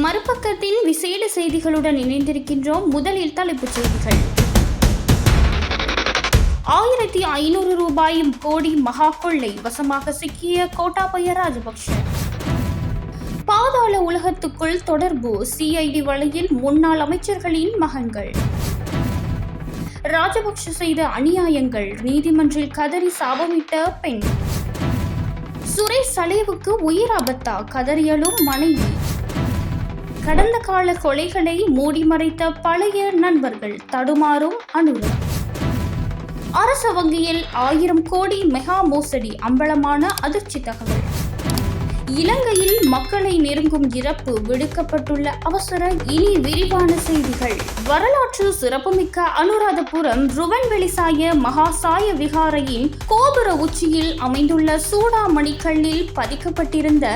மறுபக்கத்தின் விசேட செய்திகளுடன் இணைந்திருக்கின்றோம். முதலில் தலைப்புச் செய்திகள். 1500 ரூபாய் கோடி மகா கொள்ளை வசமாக சிக்கிய கோட்டாபய ராஜபக்ஷ. பாதாள உலகத்துக்குள் தொடர்பு, சிஐடி வலையில் முன்னாள் அமைச்சர்களின் மகன்கள். ராஜபக்ஷ செய்த அநியாயங்கள், நீதிமன்றில் கதறி சாபமிட்ட பெண். சுரேஷ் சலேவுக்கு உயிர் ஆபத்தா, கதறியலும் மனைவி. கடந்த கால கொலைகளை மூடி மறைத்த பழைய நண்பர்கள், தடுமாறும் அனுரா. அரசு வங்கியில் 1000 கோடி மெகா மோசடி, அம்பலமான அதிர்ச்சி தகவல். இலங்கையில் மக்களை நெருங்கும் இறப்பு, விடுக்கப்பட்டுள்ள அவசர. இனி விரிவான செய்திகள். வரலாற்று சிறப்புமிக்க அனுராதபுரம் ருவன்வெளிசாய மகாசாய விகாரையின் கோபுர உச்சியில் அமைந்துள்ள சூடாமணிக்கல்லில் பதிக்கப்பட்டிருந்த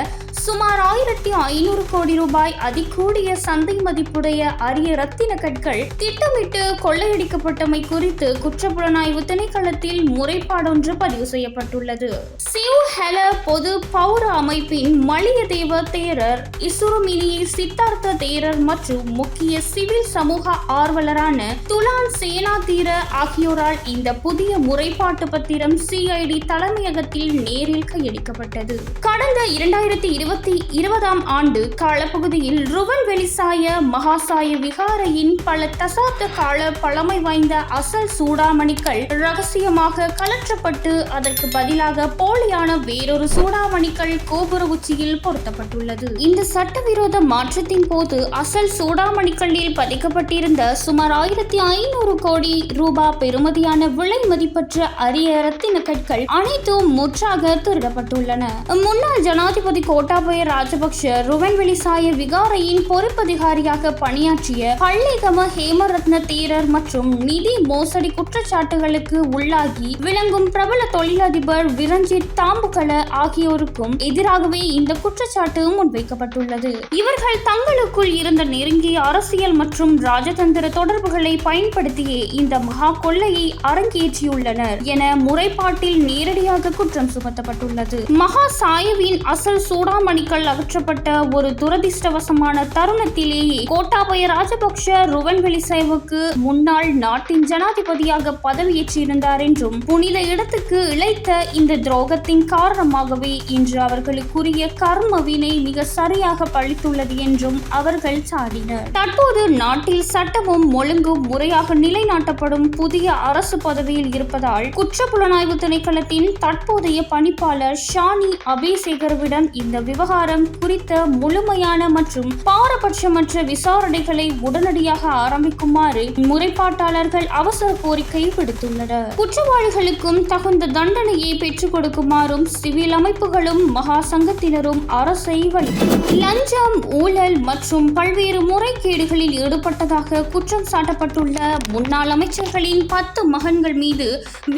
சுமார் 1500 கோடி ரூபாய் அதிகூடிய சந்தை மதிப்புடைய அரிய ரத்தின கற்கள் திட்டமிட்டு கொள்ளையடிக்கப்பட்டமை குறித்து குற்றப்புலனாய்வு திணைக்களத்தில் முறைப்பாடொன்று பதிவு செய்யப்பட்டுள்ளது. சிவ் ஹெல பொது பௌர அமைப்பின் மலியதேவ தேரர், இசுருமினியை சித்தார்த்த தேரர் மற்றும் முக்கிய சிவில் சமூக ஆர்வலரான துலான் சேனாதீர ஆகியோரால் இந்த புதிய முறைப்பாட்டு பத்திரம் சிஐடி தலைமையகத்தில் நேரில் கையளிக்கப்பட்டது. கடந்த 2020 ஆண்டு காலப்பகுதியில் ருவன்வெளிசாய மகாசாய விகாரையின் பல தசாப்த கால பழமை வாய்ந்த அசல் சூடாமணிகள் ரகசியமாக கலற்றப்பட்டு அதற்கு பதிலாக போலியான வேறொரு சூடாமணிகள் கோபுர உச்சியில் பொருத்தப்பட்டுள்ளது. இந்த சட்டவிரோத மாற்றத்தின் போது அசல் சூடாமணிகளில் பதிக்கப்பட்டிருந்த சுமார் 1500 கோடி ரூபாய் பெறுமதியான விலை மதிப்பற்ற அரிய ரத்தின கற்கள் அனைத்தும் முற்றாக திருடப்பட்டுள்ளன. முன்னாள் ஜனாதிபதி கோட்டாபய ராஜபக்ஷ ருவன்வெளிசாய விகாரையின் பொறுப்பதிகாரியாக பணியாற்றிய பள்ளிகம ஹேமரத்ன தேரர் மற்றும் நிதி மோசடி குற்றச்சாட்டுகளுக்கு உள்ளாகி விளங்கும் பிரபல தொழிலதிபர் விரஞ்சித் தாம்புகல ஆகியோருக்கும் எதிராகவே இந்த குற்றச்சாட்டு முன்வைக்கப்பட்டுள்ளது. இவர்கள் தங்களுக்குள் இருந்த நெருங்கிய அரசியல் மற்றும் ராஜதந்திர தொடர்புகளை பயன்படுத்தியே இந்த மகா கொள்ளையை அரங்கேற்றியுள்ளனர் என முறைப்பாட்டில் நேரடியாக குற்றம் சுமத்தப்பட்டுள்ளது. மகா சாயவின் அசல் சூடாமணிகள் அகற்றப்பட்ட ஒரு துரதிர்ஷ்டவசமான தருணத்திலேயே கோட்டாபய ராஜபக்ஷ ருவன்வெளிசாயவுக்கு முன்னாள் நாட்டின் ஜனாதிபதியாக பதவியேற்றிருந்தார் என்றும் புனித இடத்துக்கு இழைத்த இந்த துரோகத்தின் காரணமாகவே இன்று அவர்களுக்குரிய கர்ம வினை மிக சரியாக பழித்துள்ளது என்றும் அவர்கள் சாடினர். தற்போது நாட்டில் சட்டமும் ஒழுங்கும் முறையாக நிலைநாட்டப்படும் புதிய அரசு பதவியில் இருப்பதால் குற்றப்புலனாய்வு திணைக்களத்தின் தற்போதைய பணிப்பாளர் ஷானி அபேசேகரவிடம் இந்த விவகாரம் குறித்த முழுமையான மற்றும் பாரபட்சமற்ற விசாரணைகளை உடனடியாக ஆரம்பிக்குமாறு முறைப்பாட்டாளர்கள் அவசர கோரிக்கை விடுத்துள்ளனர். குற்றவாளிகளுக்கும் தகுந்த தண்டனையை பெற்றுக் கொடுக்குமாறும் சிவில் அமைப்புகளும் மகா சங்கத்தினரும் அரசை வலியுறுத்தினர். லஞ்சம், ஊழல் மற்றும் பல்வேறு முறைகேடுகளில் ஈடுபட்டதாக குற்றம் சாட்டப்பட்டுள்ள முன்னாள் அமைச்சர்களின் 10 மகன்கள் மீது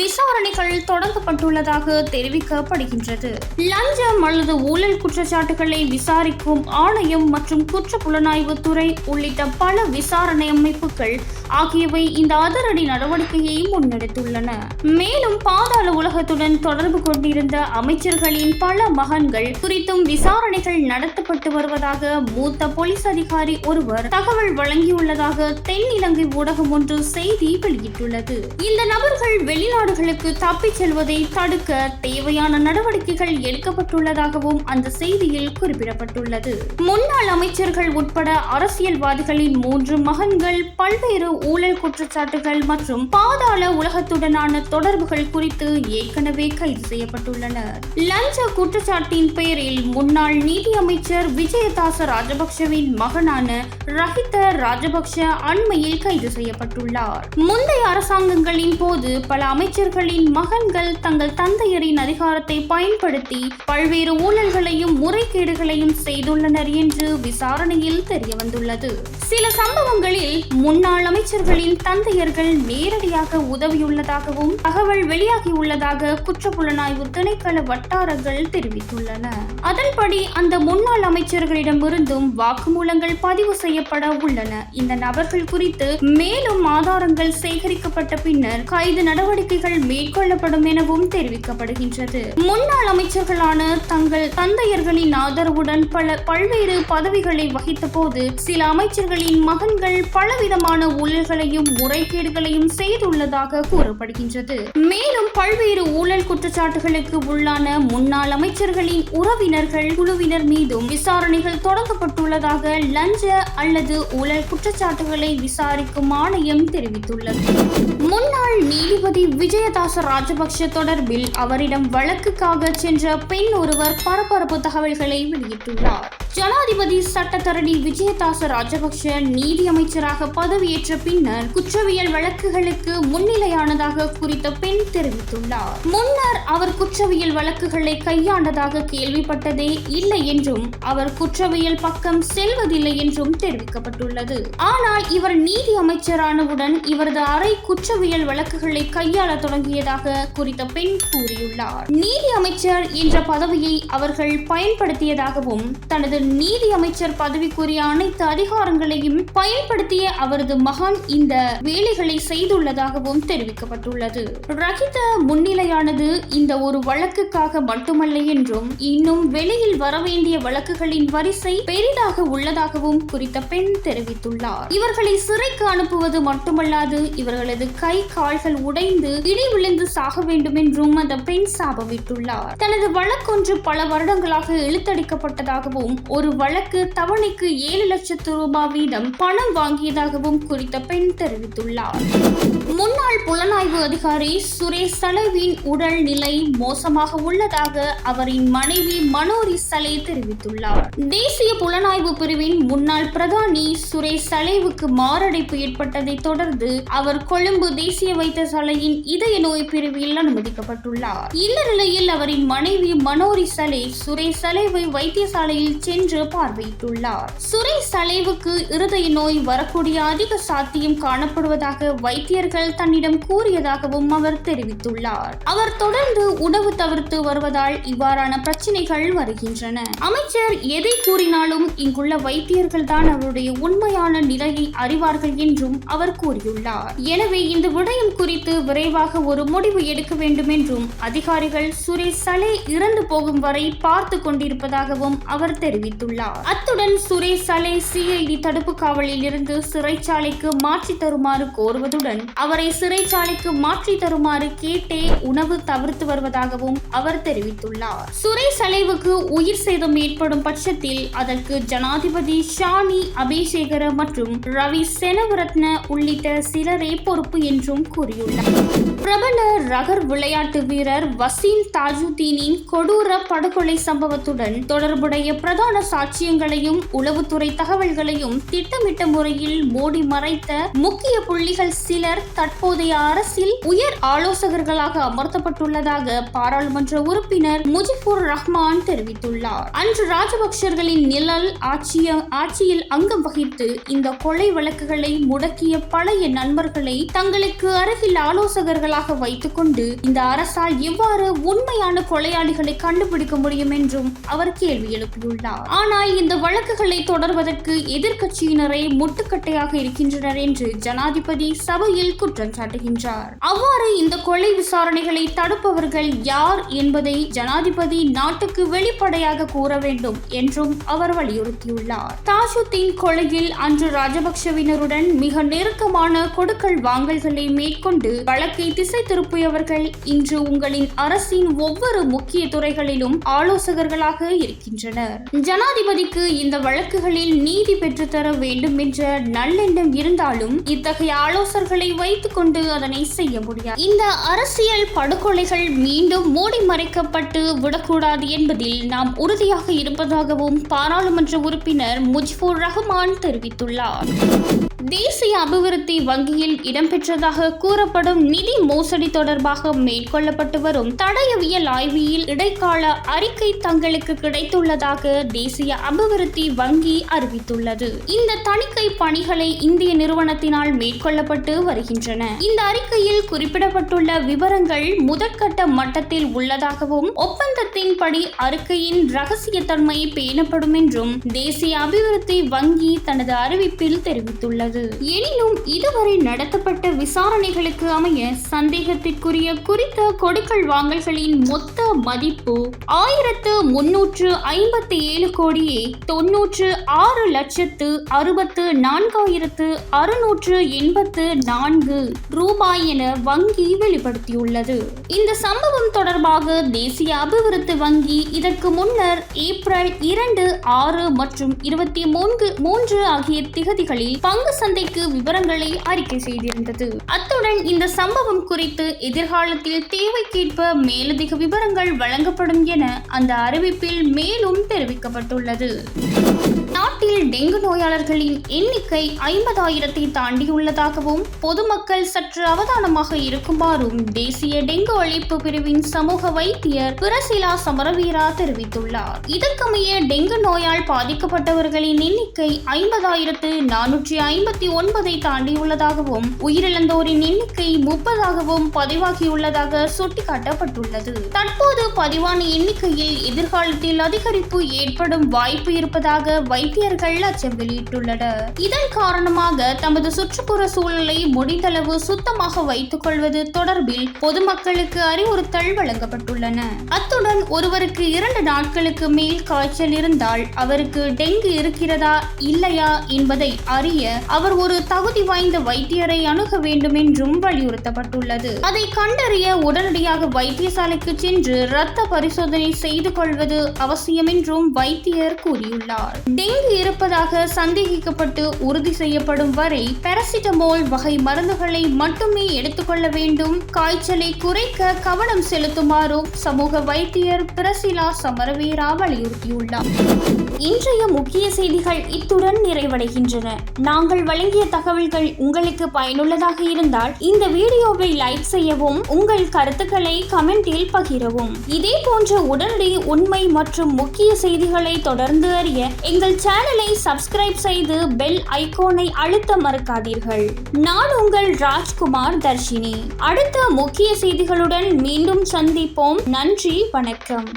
விசாரணைகள் தொடங்கப்பட்டுள்ளதாக தெரிவிக்கப்படுகின்றது. லஞ்சம் அல்லது ஊழல் குற்றச்சாட்டுகளை விசாரிக்கும் ஆணையம் மற்றும் குற்றப்புலனாய்வு துறை உள்ளிட்ட பல விசாரணை அமைப்புகள் ஆகியவை இந்த அதிரடி நடவடிக்கையை முன்னெடுத்துள்ளன. மேலும் பாதாள உலகத்துடன் தொடர்பு கொண்டிருந்த அமைச்சர்களின் பல மகன்கள் குறித்தும் விசாரணைகள் நடத்தப்பட்டு வருவதாக மூத்த போலீஸ் அதிகாரி ஒருவர் தகவல் வழங்கியுள்ளதாக தென்னிலங்கை ஊடகம் ஒன்று செய்தி வெளியிட்டுள்ளது. இந்த நபர்கள் வெளிநாடுகளுக்கு தப்பிச் செல்வதை தடுக்க தேவையான நடவடிக்கைகள் எடுக்கப்பட்டுள்ளதாகவும் அந்த செய்தியில் குறிப்பிடப்பட்டுள்ளது. முன்னாள் அமைச்சர்கள் உட்பட அரசியல்வாதிகளின் 3 மகன்கள் பல்வேறு ஊழல் குற்றச்சாட்டுகள் மற்றும் பாதாள உலகத்துடனான தொடர்புகள் குறித்து ஏற்கனவே கைது செய்யப்பட்டுள்ளனர். லஞ்ச குற்றச்சாட்டின் பெயரில் முன்னாள் நீதி அமைச்சர் விஜயதாச ராஜபக்ஷவின் மகனான ரஹித ராஜபக்ஷ அண்மையில் கைது செய்யப்பட்டுள்ளார். முந்தைய அரசாங்கங்களின் போது பல அமைச்சர்களின் மகன்கள் தங்கள் தந்தையரின் அதிகாரத்தை பயன்படுத்தி பல்வேறு ஊழல்களையும் முறைகேடுகளையும் செய்துள்ளனர் என்று விசாரணையில் தெரியவந்துள்ளது. சில சம்பவங்களில் முன்னாள் அமைச்சர்களின் தந்தையர்கள் நேரடியாக உதவியுள்ளதாகவும் தகவல் வெளியாகியுள்ளதாக குற்றப்புலனாய்வு திணைக்கள வட்டாரங்கள் தெரிவித்துள்ளன. அதன்படி அந்த முன்னாள் அமைச்சர்களிடமிருந்தும் வாக்குமூலங்கள் பதிவு செய்யப்பட உள்ளன. இந்த நபர்கள் குறித்து மேலும் ஆதாரங்கள் சேகரிக்கப்பட்ட பின்னர் கைது நடவடிக்கைகள் மேற்கொள்ளப்படும் எனவும் தெரிவிக்கப்படுகின்றது. முன்னாள் அமைச்சர்களான தங்கள் தந்தையர்களின் அமைச்சர்களின் ஆதரவுடன் பல்வேறு பதவிகளை வகித்த போது சில அமைச்சர்களின் மகன்கள் பலவிதமான ஊழல்களையும் முறைகேடுகளையும் செய்துள்ளதாக கூறப்படுகின்றது. மேலும் பல்வேறு ஊழல் குற்றச்சாட்டுகளுக்கு உள்ளான முன்னாள் அமைச்சர்களின் உறவினர்கள் குழுவினர் மீதும் விசாரணைகள் தொடங்கப்பட்டுள்ளதாக லஞ்ச அல்லது ஊழல் குற்றச்சாட்டுகளை விசாரிக்கும் ஆணையம் தெரிவித்துள்ளது. முன்னாள் நீதிபதி விஜயதாச ராஜபக்ஷ தொடர்பில் அவரிடம் வழக்குக்காக சென்ற பெண் ஒருவர் பரபரப்பு தகவல்களை வெளியிட்டுள்ளார். ஜனாதிபதி சட்டத்தரணி விஜயதாச ராஜபக்ஷ நீதி அமைச்சராக பதவியேற்ற பின்னர் குற்றவியல் வழக்குகளுக்கு முன்னிலையானதாக குறித்த பெண் தெரிவித்துள்ளார். முன்னர் அவர் குற்றவியல் வழக்குகளை கையாண்டதாக கேள்விப்பட்டதே இல்லை என்றும் அவர் குற்றவியல் பக்கம் செல்வதில்லை என்றும் தெரிவிக்கப்பட்டுள்ளது. ஆனால் இவர் நீதி அமைச்சரானவுடன் இவரது அறை குற்றவியல் வழக்குகளை கையாள தொடங்கியதாக குறித்த பெண் கூறியுள்ளார். நீதி அமைச்சர் என்ற பதவியை அவர்கள் பயன்படுத்தியதாகவும் தனது நீதி அமைச்சர் பதவிக்குரிய அனைத்து அதிகாரங்களையும் பயன்படுத்திய அவரது மகன் இந்த வேலைகளை செய்துள்ளதாகவும் தெரிவிக்கப்பட்டுள்ளது. ரஹித முன்னிலையானது இந்த ஒரு வழக்குக்காக மட்டுமல்ல என்றும் இன்னும் வெளியில் வரவேண்டிய வழக்குகளின் வரிசை பெரிதாக உள்ளதாகவும் குறித்த பெண் தெரிவித்துள்ளார். இவர்களை சிறைக்கு அனுப்புவது மட்டுமல்லாது இவர்களது கை கால்கள் உடைந்து இடி விழுந்து சாக வேண்டும் என்றும் அந்த பெண் சாபமிட்டுள்ளார். தனது வழக்கொன்று பல வருடங்களாக இழுத்தடிக்கப்பட்டதாகவும் ஒரு வழக்கு தவணைக்கு 7 லட்சம் ரூபாய் வீதம் பணம் வாங்கியதாகவும் குறித்த பெண் தெரிவித்துள்ளார். முன்னாள் புலனாய்வு அதிகாரி சுரேஷ் சலேவின் உடல் நிலை மோசமாக உள்ளதாக அவரின் மனைவி மனோரி சலே தெரிவித்துள்ளார். தேசிய புலனாய்வு பிரிவின் முன்னாள் பிரதானி சுரேஷ் சலேவுக்கு மாரடைப்பு ஏற்பட்டதை தொடர்ந்து அவர் கொழும்பு தேசிய வைத்தியசாலையின் இதய நோய் பிரிவில் அனுமதிக்கப்பட்டுள்ளார். இந்த நிலையில் அவரின் மனைவி மனோரி சலே சுரேஷ் சலேவை வைத்தியசாலையில் சென்று பார்வையிட்டுள்ளார். சுரேஷ் சலேவுக்கு இருதய நோய் வரக்கூடிய அதிக சாத்தியம் காணப்படுவதாக வைத்தியர்கள் தன்னிடம் கூறியதாகவும் அவர் தெரிவித்துள்ளார். அவர் தொடர்ந்து உணவு தவிர்த்து வருவதால் இவ்வாறான பிரச்சனைகள் வருகின்றன. அமைச்சர் எதை கூறினாலும் இங்குள்ள வைத்தியர்கள் தான் அவருடைய உண்மையான நிலையை அறிவார்கள் என்றும் அவர் கூறியுள்ளார். எனவே இந்த விடயம் குறித்து விரைவாக ஒரு முடிவு எடுக்க வேண்டும் என்றும் அதிகாரிகள் சுரேஷ் சலே இறந்து போகும் வரை பார்த்து கொண்டிருப்பதாகவும் அவர் தெரிவித்துள்ளார். அத்துடன் சுரேஷ் சலே சிஐடி தடுப்பு காவலில் இருந்து சிறைச்சாலைக்கு மாற்றி தருமாறு கோருவதுடன் அவரை சிறைச்சாலைக்கு மாற்றி தருமாறு கேட்டே உணவு தவிர்த்து வருவதாகவும் அவர் தெரிவித்துள்ளார். சுரேஷ் சலேவுக்கு உயிர் சேதம் ஏற்படும் பட்சத்தில் அதற்கு ஜனாதிபதி ஷானி அபிஷேகர மற்றும் ரவி செனவரத்ன உள்ளிட்ட சிலரே பொறுப்பு என்றும் கூறியுள்ளார். பிரபல ரகர் விளையாட்டு வீரர் வசீம் தாஜுதீனின் கொடூர படுகொலை சம்பவத்துடன் தொடர்புடைய பிரதான சாட்சியங்களையும் உளவுத்துறை தகவல்களையும் திட்டமிட்ட முறையில் மூடி மறைத்த முக்கிய புள்ளிகள் சிலர் தற்போதைய அரசில் உயர் ஆலோசகர்களாக அமர்த்தப்பட்டுள்ளதாக பாராளுமன்ற உறுப்பினர் முஜிபுர் ரஹ்மான் தெரிவித்துள்ளார். அன்று ராஜபக்சர்களின் நிழல் ஆட்சியில் அங்கம் வகித்து இந்த கொலை வழக்குகளை முடக்கிய பழைய நண்பர்களை தங்களுக்கு அருகில் ஆலோசகர்களாக வைத்துக் கொண்டு இந்த அரசால் எவ்வாறு உண்மையான கொலையாளிகளை கண்டுபிடிக்க முடியும் என்றும் அவர் கேள்வி எழுப்பியுள்ளார். ஆனால் இந்த வழக்குகளை தொடர்வதற்கு எதிர்க்கட்சியினரை முட்டுக்கட்டையாக இருக்கின்றனர் என்று ஜனாதிபதி சபையில் குற்றம் சாட்டுகின்றார். அவ்வாறு இந்த கொலை விசாரணைகளை தடுப்பவர்கள் யார் என்பதை ஜனாதிபதி நாட்டுக்கு வெளிப்படையாக கூற வேண்டும் என்றும் அவர் வலியுறுத்தியுள்ளார். தாஜுதீன் கொலையில் அன்று ராஜபக்சவினருடன் மிக நெருக்கமான கொடுக்கல் வாங்கல்களை மேற்கொண்டு வழக்கை திசை திருப்பியவர்கள் இன்று உங்களின் அரசின் ஒவ்வொரு முக்கிய துறைகளிலும் ஆலோசகர்களாக இருக்கின்றனர். ஜனாதிபதிக்கு இந்த வழக்குகளில் நீதி பெற்றுத்தர வேண்டும் என்ற நல்லெண்ணம் இருந்தாலும் இத்தகைய ஆலோசகர்களை வைத்துக் கொண்டு அதனை செய்ய முடியாது. இந்த அரசியல் படுகொலைகள் மீண்டும் மூடி மறைக்கப்பட்டு விடக்கூடாது என்பதில் நாம் உறுதியாக இருப்பதாகவும் பாராளுமன்ற உறுப்பினர் முஜிபுர் ரஹ்மான் தெரிவித்துள்ளார். தேசிய அபிவிருத்தி வங்கியில் இடம்பெற்றதாக கூறப்படும் நிதி மோசடி தொடர்பாக மேற்கொள்ளப்பட்டு வரும் தடயவியல் ஆய்வில் இடைக்கால அறிக்கை தங்களுக்கு கிடைத்துள்ளதாக தேசிய அபிவிருத்தி வங்கி அறிவித்துள்ளது. இந்த தணிக்கை பணிகளை இந்திய நிறுவனத்தினால் மேற்கொள்ளப்பட்டு வருகின்றன. இந்த அறிக்கையில் குறிப்பிடப்பட்டுள்ள விவரங்கள் முதற்கட்ட மட்டத்தில் உள்ளதாகவும் ஒப்பந்தத்தின்படி அறிக்கையின் இரகசியத்தன்மை பேணப்படும் என்றும் தேசிய அபிவிருத்தி வங்கி தனது அறிவிப்பில் தெரிவித்துள்ளது. எனினும் இதுவரை நடத்தப்பட்ட விசாரணைகளுக்கு அமைய சந்தேகத்திற்குரிய குறித்த கொடுக்கல் வாங்கல்களின் மொத்த மதிப்பு 1300 356,64,684 ரூபாய் என வங்கி வெளிப்படுத்தியுள்ளது. இந்த சம்பவம் தொடர்பாக தேசிய அபிவிருத்தி வங்கி இதற்கு முன்னர் ஏப்ரல் 2, 6 மற்றும் 23 ஆகிய திகதிகளில் பங்கு சந்தைக்கு விவரங்களை அறிக்கை செய்திருந்தது. அத்துடன் இந்த சம்பவம் குறித்து எதிர்காலத்தில் தேவைக்கேற்ப மேலதிக விவரங்கள் வழங்கப்படும் என அந்த அறிவிப்பில் மேலும் தெரிவிக்கப்பட்டுள்ளது. நாட்டில் டெங்கு நோயாளர்களின் எண்ணிக்கை 50,000 தாண்டியுள்ளதாகவும் பொதுமக்கள் சற்று அவதானமாக இருக்குமாறும் தேசிய டெங்கு ஒழிப்பு பிரிவின் சமூக வைத்தியர் பிரசிலா சமரவீரா தெரிவித்துள்ளார். இதற்கமைய டெங்கு நோயால் பாதிக்கப்பட்டவர்களின் எண்ணிக்கை 50,459 தாண்டியுள்ளதாகவும் உயிரிழந்தோரின் எண்ணிக்கை 30 பதிவாகியுள்ளதாக சுட்டிக்காட்டப்பட்டுள்ளது. தற்போது பதிவான எண்ணிக்கையில் எதிர்காலத்தில் அதிகரிப்பு ஏற்படும் வாய்ப்பு இருப்பதாக வைத்தியர்கள் அச்சம் வெளியிட்டுள்ளனர். இதன் காரணமாக தமது சுற்றுப்புற சூழலை முடிந்தளவு சுத்தமாக வைத்துக் கொள்வது தொடர்பில் பொதுமக்களுக்கு அறிவுறுத்தல் வழங்கப்பட்டுள்ளன. அத்துடன் ஒருவருக்கு 2 நாட்களுக்கு மேல் காய்ச்சல் இருந்தால் அவருக்கு டெங்கு இருக்கிறதா இல்லையா என்பதை அறிய அவர் ஒரு தகுதி வாய்ந்த வைத்தியரை அணுக வேண்டும் என்றும் வலியுறுத்தப்பட்டுள்ளது. அதை கண்டறிய உடனடியாக வைத்தியசாலைக்கு சென்று இரத்த பரிசோதனை செய்து கொள்வது அவசியம் என்றும் வைத்தியர் கூறியுள்ளார். டெங்கு இருப்பதாக சந்தேகிக்கப்பட்டு உறுதி செய்யப்படும் வரை பாராசிட்டமால் வகை மருந்துகளை மட்டுமே எடுத்துக்கொள்ள வேண்டும். காய்ச்சலை குறைக்க கவனம் செலுத்துமாறும் சமூக வைத்தியர் பிரசிலா சமரவீரா வலியுறுத்தியுள்ளார். இன்றைய முக்கிய செய்திகள் இத்துடன் நிறைவடைகின்றன. நாங்கள் வழங்கிய தகவல்கள் உங்களுக்கு பயனுள்ளதாக இருந்தால் இந்த வீடியோவை லைக் செய்யவும், உங்கள் கருத்துக்களை கமெண்டில் பகிரவும். இதே போன்ற உடனடி உண்மை மற்றும் முக்கிய செய்திகளை தொடர்ந்து அறிய எங்கள் சேனலை சப்ஸ்கிரைப் செய்து பெல் ஐகானை அழுத்த மறக்காதீர்கள். நான் உங்கள் ராஜ்குமார் தர்ஷினி. அடுத்த முக்கிய செய்திகளுடன் மீண்டும் சந்திப்போம். நன்றி, வணக்கம்.